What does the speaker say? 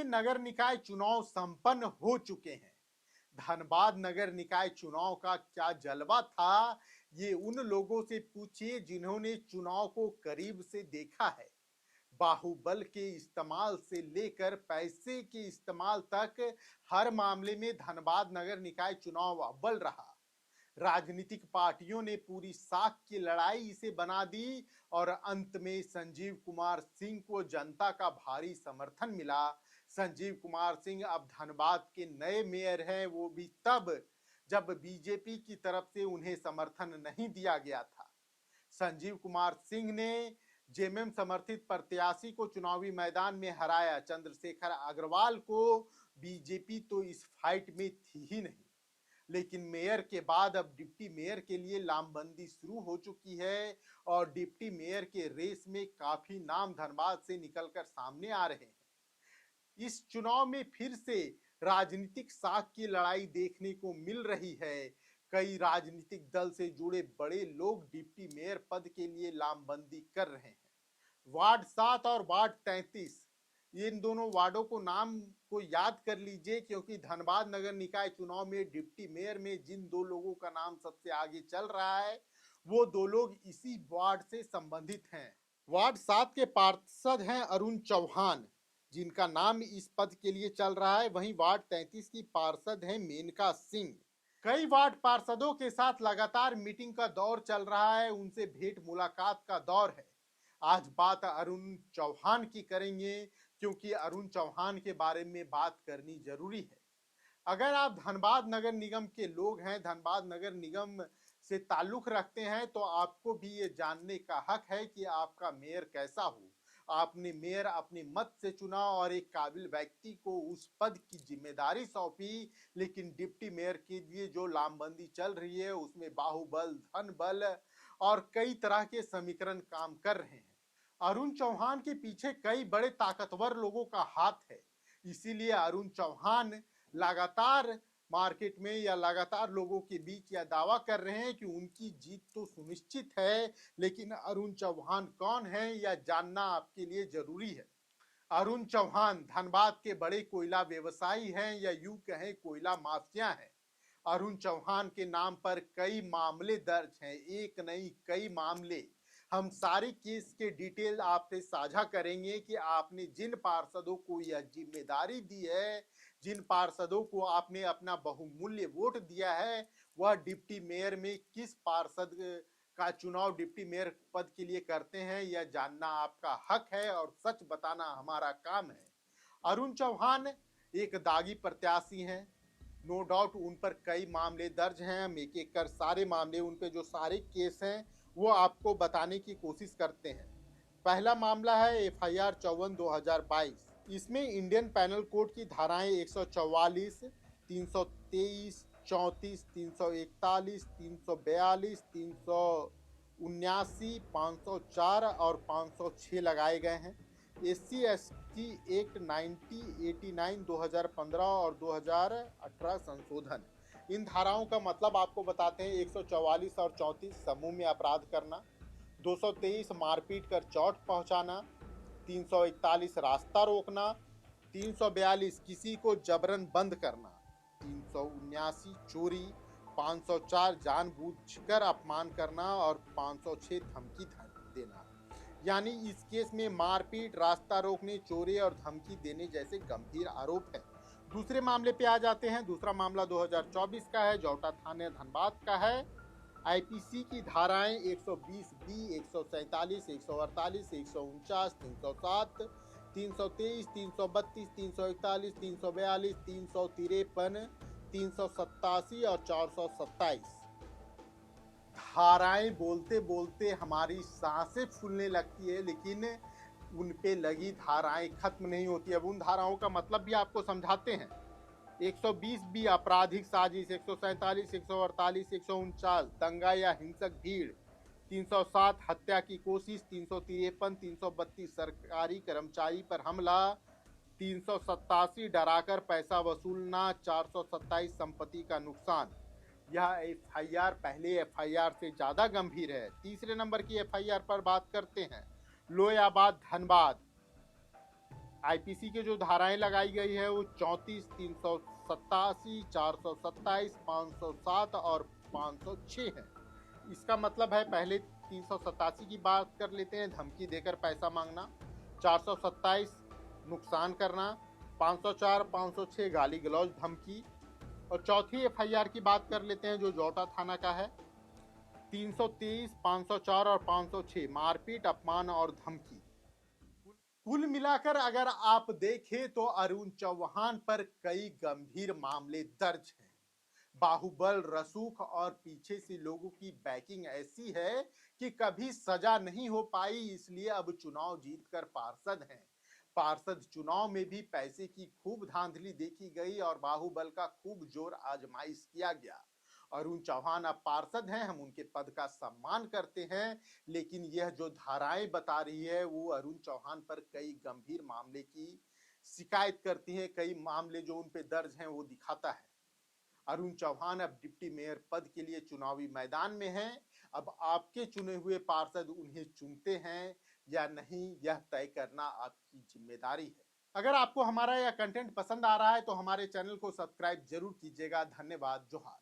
नगर निकाय चुनाव संपन्न हो चुके हैं। धनबाद नगर निकाय चुनाव का क्या जलवा था, ये उन लोगों से पूछिए जिन्होंने चुनाव को करीब से देखा है। बाहुबल के इस्तेमाल से लेकर पैसे के इस्तेमाल तक हर मामले में धनबाद नगर निकाय चुनाव अव्वल रहा। राजनीतिक पार्टियों ने पूरी साख की लड़ाई इसे बना दी और अंत में संजीव कुमार सिंह को जनता का भारी समर्थन मिला। संजीव कुमार सिंह अब धनबाद के नए मेयर हैं, वो भी तब जब बीजेपी की तरफ से उन्हें समर्थन नहीं दिया गया था। संजीव कुमार सिंह ने जेएमएम समर्थित प्रत्याशी को चुनावी मैदान में हराया। चंद्रशेखर अग्रवाल को बीजेपी तो इस फाइट में थी ही नहीं, लेकिन मेयर के बाद अब डिप्टी मेयर के लिए लामबंदी शुरू हो चुकी है और डिप्टी मेयर के रेस में काफी नाम धनबाद से निकलकर सामने आ रहे हैं। इस चुनाव में फिर से राजनीतिक साख की लड़ाई देखने को मिल रही है। कई राजनीतिक दल से जुड़े बड़े लोग डिप्टी मेयर पद के लिए लामबंदी कर रहे हैं। वार्ड 7 और वार्ड 33, इन दोनों वार्डों को नाम को याद कर लीजिए, क्योंकि धनबाद नगर निकाय चुनाव में डिप्टी मेयर में जिन दो लोगों का नाम सबसे आगे चल रहा है, वो दो लोग इसी वार्ड से संबंधित हैं। वार्ड 7 के पार्षद हैं अरुण चौहान, जिनका नाम इस पद के लिए चल रहा है। वहीं वार्ड 33 की पार्षद हैं मेनका सिंह। कई वार्ड पार्षदों के साथ लगातार मीटिंग का दौर चल रहा है, उनसे भेंट मुलाकात का दौर है। आज बात अरुण चौहान की करेंगे, क्योंकि अरुण चौहान के बारे में बात करनी जरूरी है। अगर आप धनबाद नगर निगम के लोग हैं, धनबाद नगर निगम से ताल्लुक रखते हैं, तो आपको भी ये जानने का हक है कि आपका मेयर कैसा हो। आपने मेयर अपने मत से चुना और एक काबिल व्यक्ति को उस पद की जिम्मेदारी सौंपी, लेकिन डिप्टी मेयर के लिए जो लामबंदी चल रही है उसमें बाहुबल, धन बल और कई तरह के समीकरण काम कर रहे हैं। अरुण चौहान के पीछे कई बड़े ताकतवर लोगों का हाथ है, इसीलिए अरुण चौहान लगातार मार्केट में या लगातार लोगों के बीच यह दावा कर रहे हैं कि उनकी जीत तो सुनिश्चित है, लेकिन अरुण चौहान कौन है यह जानना आपके लिए जरूरी है। अरुण चौहान धनबाद के बड़े कोयला व्यवसायी हैं या यूं कहें कोयला माफिया हैं। अरुण चौहान के नाम पर कई मामले दर्ज हैं, एक नहीं कई मामले। हम सारे केस के डिटेल आपसे साझा करेंगे कि आपने जिन पार्षदों को यह जिम्मेदारी दी है, जिन पार्षदों को आपने अपना बहुमूल्य वोट दिया है, वह डिप्टी मेयर में किस पार्षद का चुनाव डिप्टी मेयर पद के लिए करते हैं, यह जानना आपका हक है और सच बताना हमारा काम है। अरुण चौहान एक दागी प्रत्याशी हैं, नो डाउट उन पर कई मामले दर्ज हैं। हम एक एक कर सारे मामले, उन पे जो सारे केस हैं वो आपको बताने की कोशिश करते हैं। पहला मामला है FIR 54/2022। इसमें इंडियन पैनल कोड की धाराएं 144, 323, 34, 341, 342, 379, 504 और 506 लगाए गए हैं। SC/ST एक्ट 1989 2015 और 2018 संशोधन। इन धाराओं का मतलब आपको बताते हैं। 144 और 34 समूह में अपराध करना, 223 मारपीट कर चोट पहुंचाना, 341 रास्ता रोकना, 342 किसी को जबरन बंद करना, 379 चोरी, 504 जानबूझकर अपमान करना और 506 धमकी देना। यानी इस केस में मारपीट, रास्ता रोकने, चोरी और धमकी देने जैसे गंभीर आरोप है। दूसरे मामले पे आ जाते हैं। दूसरा मामला 2024 का है, जौटा थाने धनबाद का है। IPC की धाराएं 120B, 147, 148, 149, 307, 323, 332, 341, 342, 353, 387 और 427। धाराएं बोलते बोलते हमारी सांसें फूलने लगती है, लेकिन उन पे लगी धाराएं खत्म नहीं होती। अब उन धाराओं का मतलब भी आपको समझाते हैं। 120B आपराधिक साजिश, 147, 148, 149 दंगा या हिंसक भीड़, 307 हत्या की कोशिश, 353, 332 सरकारी कर्मचारी पर हमला, 387 डराकर पैसा वसूलना, 427 संपत्ति का नुकसान। यह FIR पहले FIR से ज्यादा गंभीर है। तीसरे नंबर की FIR पर बात करते हैं। लोयाबाद धनबाद आईपीसी के जो धाराएं लगाई गई है वो 34, 387, 427, 507 और 506 है। इसका मतलब है पहले 387 की बात कर लेते हैं, धमकी देकर पैसा मांगना। 427 नुकसान करना। 504, 506 गाली गलौज धमकी। और चौथी एफआईआर की बात कर लेते हैं जो जोटा थाना का है। 323, 504 और 506 मारपीट, अपमान और धमकी। कुल मिलाकर अगर आप देखें तो अरुण चौहान पर कई गंभीर मामले दर्ज हैं। बाहुबल, रसूख और पीछे से लोगों की बैकिंग ऐसी है कि कभी सजा नहीं हो पाई, इसलिए अब चुनाव जीतकर पार्षद हैं। पार्षद चुनाव में भी पैसे की खूब धांधली देखी गई और बाहुबल का खूब जोर आजमाइश किया गया। अरुण चौहान अब पार्षद हैं, हम उनके पद का सम्मान करते हैं, लेकिन यह जो धाराएं बता रही है वो अरुण चौहान पर कई गंभीर मामले की शिकायत करती है, कई मामले जो उन पे दर्ज हैं वो दिखाता है। अरुण चौहान अब डिप्टी मेयर पद के लिए चुनावी मैदान में हैं। अब आपके चुने हुए पार्षद उन्हें चुनते हैं या नहीं, यह तय करना आपकी जिम्मेदारी है। अगर आपको हमारा यह कंटेंट पसंद आ रहा है तो हमारे चैनल को सब्सक्राइब जरूर कीजिएगा। धन्यवाद। जोहार।